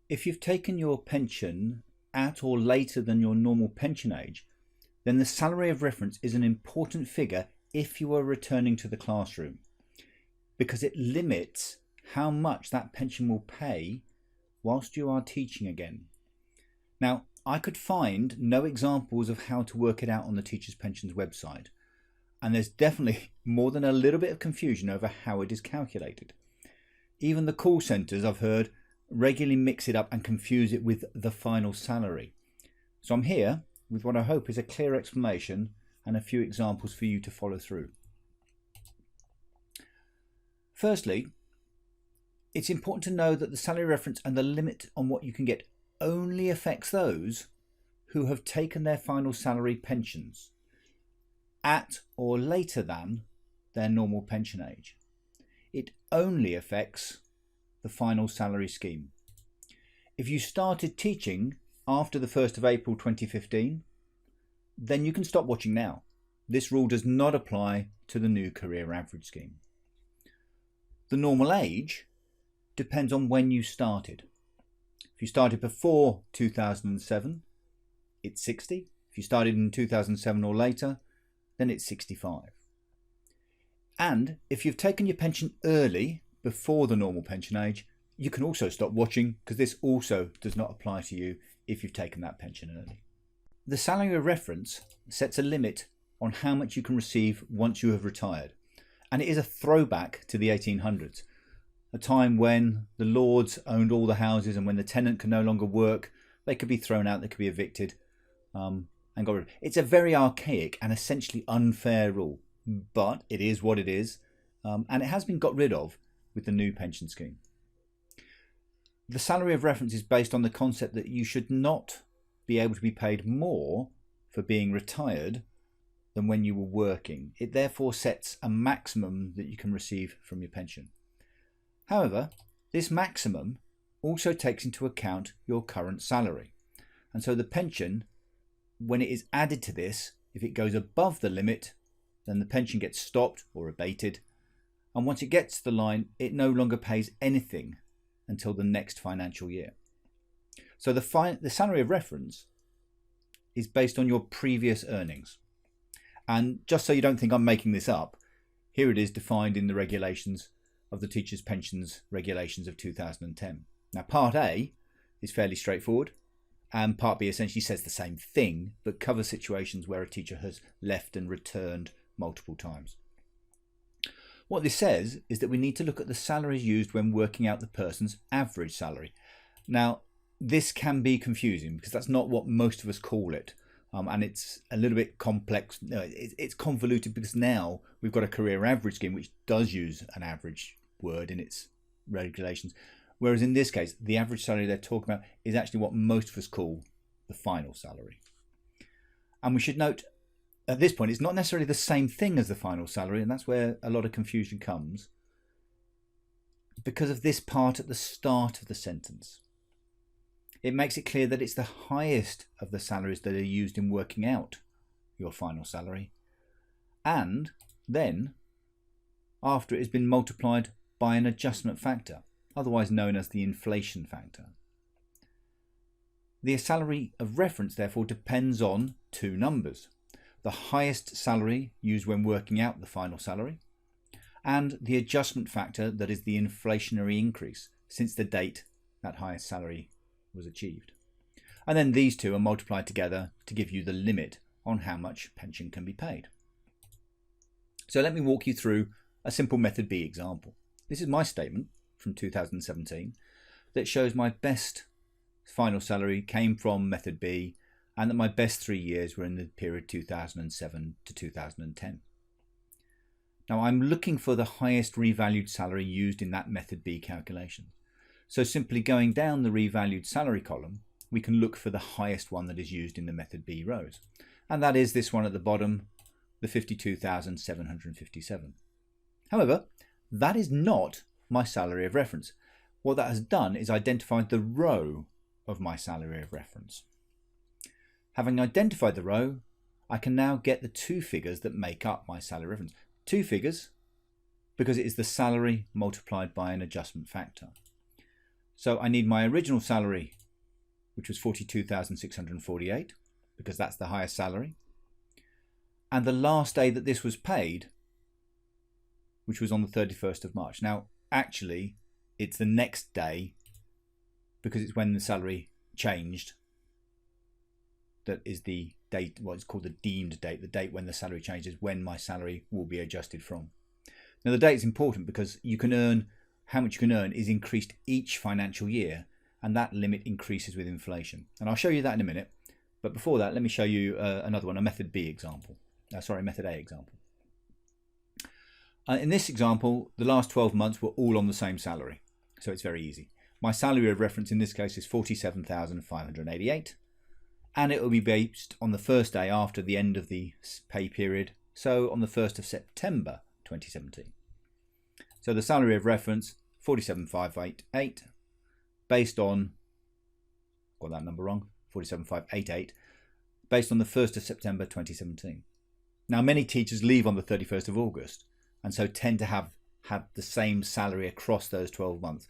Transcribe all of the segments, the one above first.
If you've taken your pension at or later than your normal pension age, then the salary of reference is an important figure if you are returning to the classroom, because it limits how much that pension will pay whilst you are teaching again. Now, I could find no examples of how to work it out on the Teachers Pensions website, and there's definitely more than a little bit of confusion over how it is calculated. Even the call centres, I've heard, regularly mix it up and confuse it with the final salary. So I'm here with what I hope is a clear explanation and a few examples for you to follow through. Firstly, it's important to know that the salary reference and the limit on what you can get only affects those who have taken their final salary pensions at or later than their normal pension age. It only affects the final salary scheme. If you started teaching after the 1st of April 2015, then you can stop watching now. This rule does not apply to the new career average scheme. The normal age depends on when you started. If you started before 2007, it's 60. If you started in 2007 or later, then it's 65. And if you've taken your pension early, before the normal pension age, you can also stop watching, because this also does not apply to you if you've taken that pension early. The salary of reference sets a limit on how much you can receive once you have retired, and it is a throwback to the 1800s, a time when the lords owned all the houses, and when the tenant could no longer work, they could be thrown out, they could be evicted, and got rid of it. It's a very archaic and essentially unfair rule, but it is what it is, and it has been got rid of with the new pension scheme. The salary of reference is based on the concept that you should not be able to be paid more for being retired than when you were working. It therefore sets a maximum that you can receive from your pension. However, this maximum also takes into account your current salary. And so the pension, when it is added to this, if it goes above the limit, then the pension gets stopped or abated. And once it gets to the line, it no longer pays anything until the next financial year. So the salary of reference is based on your previous earnings. And just so you don't think I'm making this up, here it is defined in the regulations of the Teachers' Pensions Regulations of 2010. Now, Part A is fairly straightforward, and Part B essentially says the same thing, but covers situations where a teacher has left and returned multiple times. What this says is that we need to look at the salaries used when working out the person's average salary. Now, this can be confusing because that's not what most of us call it. And it's a little bit complex. No, it's convoluted because now we've got a career average scheme which does use an average word in its regulations. Whereas in this case, the average salary they're talking about is actually what most of us call the final salary. And we should note at this point, it's not necessarily the same thing as the final salary, and that's where a lot of confusion comes because of this part at the start of the sentence. It makes it clear that it's the highest of the salaries that are used in working out your final salary, and then after it has been multiplied by an adjustment factor, otherwise known as the inflation factor. The salary of reference therefore depends on two numbers: the highest salary used when working out the final salary, and the adjustment factor, that is the inflationary increase since the date that highest salary was achieved. And then these two are multiplied together to give you the limit on how much pension can be paid. So let me walk you through a simple Method B example. This is my statement from 2017 that shows my best final salary came from Method B, and that my best 3 years were in the period 2007 to 2010. Now I'm looking for the highest revalued salary used in that Method B calculation. So simply going down the revalued salary column, we can look for the highest one that is used in the Method B rows. And that is this one at the bottom, the 52,757. However, that is not my salary of reference. What that has done is identified the row of my salary of reference. Having identified the row, I can now get the two figures that make up my salary reference. Two figures because it is the salary multiplied by an adjustment factor. So I need my original salary, which was 42,648, because that's the highest salary. And the last day that this was paid, which was on the 31st of March. Now, actually, it's the next day, because it's when the salary changed. That is the date, what is called the deemed date. The date when the salary changes, when my salary will be adjusted from. Now, the date is important because you can earn, how much you can earn is increased each financial year, and that limit increases with inflation. And I'll show you that in a minute. But before that, let me show you another one, a method B example. Method A example. In this example, the last 12 months were all on the same salary. So it's very easy. My salary of reference in this case is 47,588. And it will be based on the first day after the end of the pay period. So on the 1st of September 2017. So the salary of reference, 47,588, based on, got that number wrong, 47,588, based on the 1st of September 2017. Now, many teachers leave on the 31st of August, and so tend to have the same salary across those 12 months,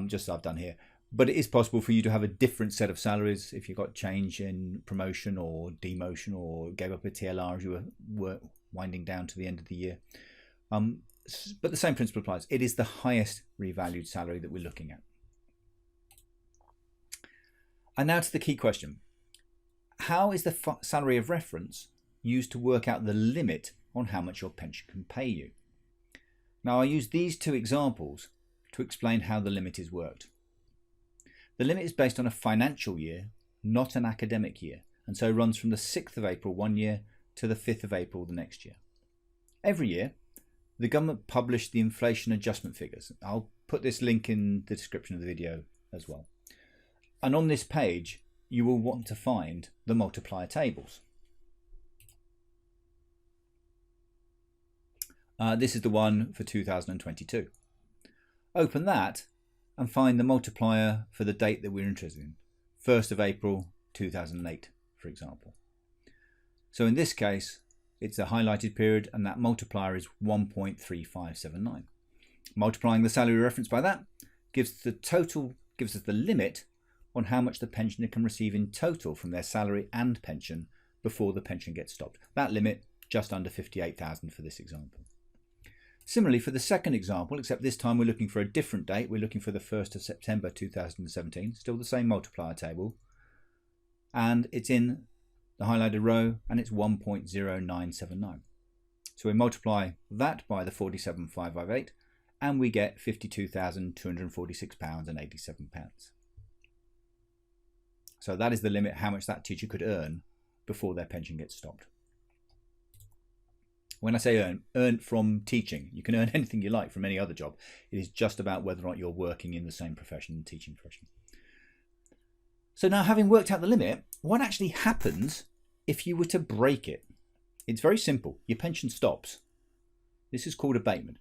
just as I've done here. But it is possible for you to have a different set of salaries if you got change in promotion or demotion, or gave up a TLR as you were winding down to the end of the year. But the same principle applies. It is the highest revalued salary that we're looking at. And now to the key question. How is the salary of reference used to work out the limit on how much your pension can pay you? Now, I use these two examples to explain how the limit is worked. The limit is based on a financial year, not an academic year, and so runs from the 6th of April one year to the 5th of April the next year. Every year, the government published the inflation adjustment figures. I'll put this link in the description of the video as well. And on this page, you will want to find the multiplier tables. This is the one for 2022. Open that and find the multiplier for the date that we're interested in, 1st of April 2008, for example. So in this case, it's a highlighted period, and that multiplier is 1.3579. Multiplying the salary reference by that gives us the limit on how much the pensioner can receive in total from their salary and pension before the pension gets stopped. That limit, just under 58,000 for this example. Similarly, for the second example, except this time we're looking for a different date, we're looking for the 1st of September 2017, still the same multiplier table, and it's in the highlighted row, and it's 1.0979. So we multiply that by the 47,558, and we get £52,246.87. So that is the limit how much that teacher could earn before their pension gets stopped. When I say earn from teaching, you can earn anything you like from any other job. It is just about whether or not you're working in the same profession, the teaching profession. So now, having worked out the limit, what actually happens if you were to break it? It's very simple. Your pension stops. This is called abatement.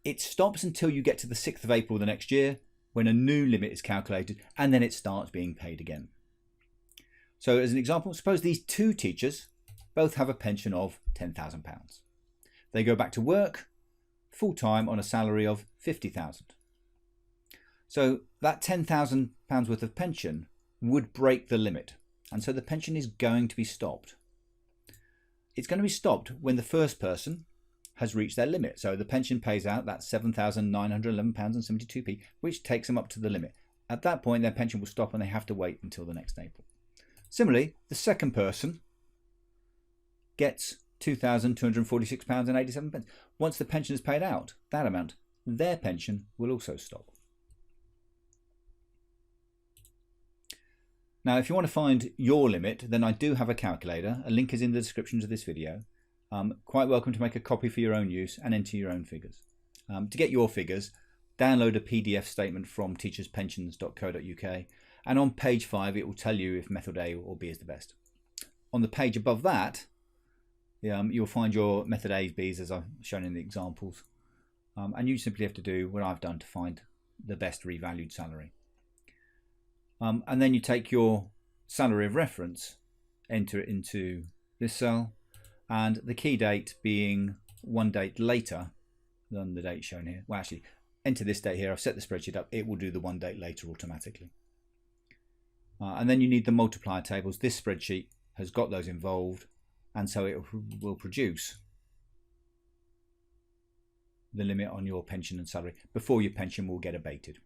It stops until you get to the 6th of April the next year, when a new limit is calculated, and then it starts being paid again. So as an example, suppose these two teachers both have a pension of £10,000. They go back to work full-time on a salary of £50,000. So that £10,000 worth of pension would break the limit, and so the pension is going to be stopped. It's going to be stopped when the first person has reached their limit. So the pension pays out that £7,911.72, which takes them up to the limit. At that point, their pension will stop and they have to wait until the next April. Similarly, the second person gets £2,246.87. Once the pension is paid out, that amount, their pension will also stop. Now, if you want to find your limit, then I do have a calculator. A link is in the description to this video. Quite welcome to make a copy for your own use and enter your own figures. To get your figures, download a PDF statement from teacherspensions.co.uk, and on page 5 it will tell you if method A or B is the best. On the page above that, you'll find your method A's, B's as I've shown in the examples, and you simply have to do what I've done to find the best revalued salary. And then you take your salary of reference, enter it into this cell, and the key date being one date later than the date shown here. Well, actually, enter this date here, I've set the spreadsheet up, it will do the one date later automatically. And then you need the multiplier tables. This spreadsheet has got those involved, and so it will produce the limit on your pension and salary before your pension will get abated.